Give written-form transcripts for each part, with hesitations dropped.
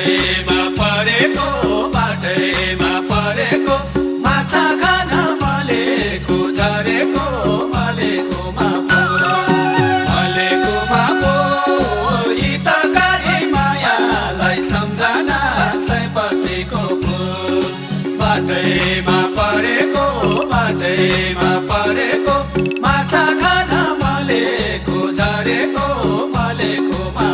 बाटैमा परेको बाटैमा परेको माछा खान मलेको झरेको मलेकोमा हितकारी मायालाई सम्झना सयपत्रीको फुल बाटैमा परेको माछा खान मलेको झरेको मलेकोमा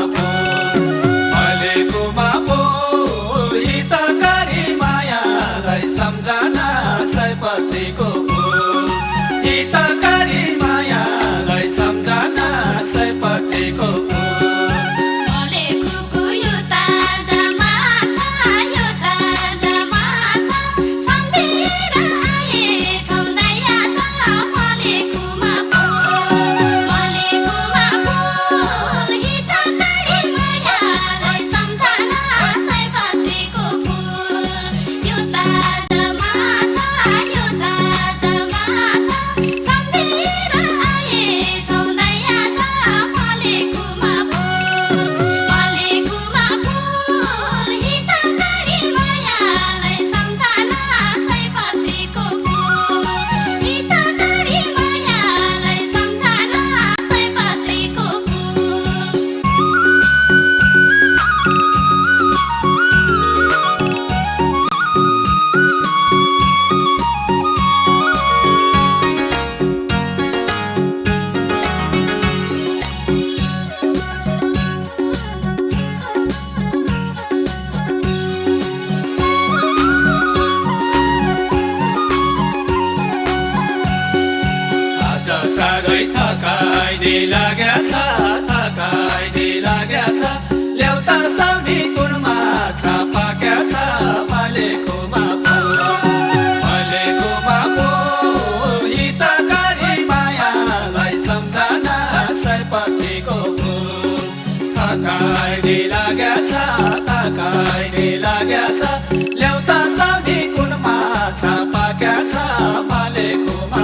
हितकारी मायालाई सम्झना सयपत्रीको फुल हितकारी मायालाई सम्झना सयपत्रीको फुल साह्रै थकाइने लागेछ ल्याउता साउनी कुन माछा पाकेछ मलेकोमा हितकारी मायालाई सम्झना सयपत्रीको फुल थकाइने लागेछ ल्याउता साउनी कुन माछा पाकेछ मलेकोमा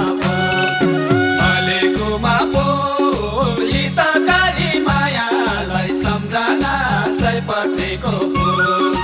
हितकारी मायालाई सम्झना सयपत्रीको फुल